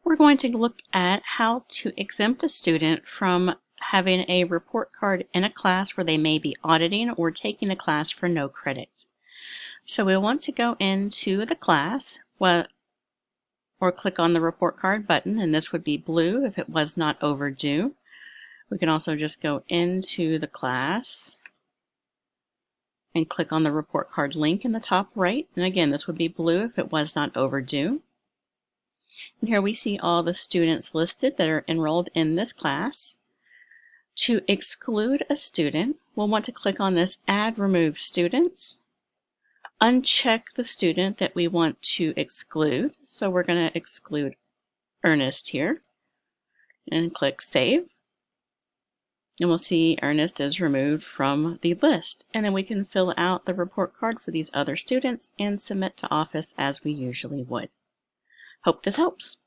We're going to look at how to exempt a student from having a report card in a class where they may be auditing or taking a class for no credit. So we want to go into the class or click on the report card button, and this would be blue if it was not overdue. We can also just go into the class and click on the report card link in the top right. And again, this would be blue if it was not overdue. And here we see all the students listed that are enrolled in this class. To exclude a student, we'll want to click on this Add Remove Students. Uncheck the student that we want to exclude. So we're going to exclude Ernest here. And click Save. And we'll see Ernest is removed from the list. And then we can fill out the report card for these other students and submit to office as we usually would. Hope this helps.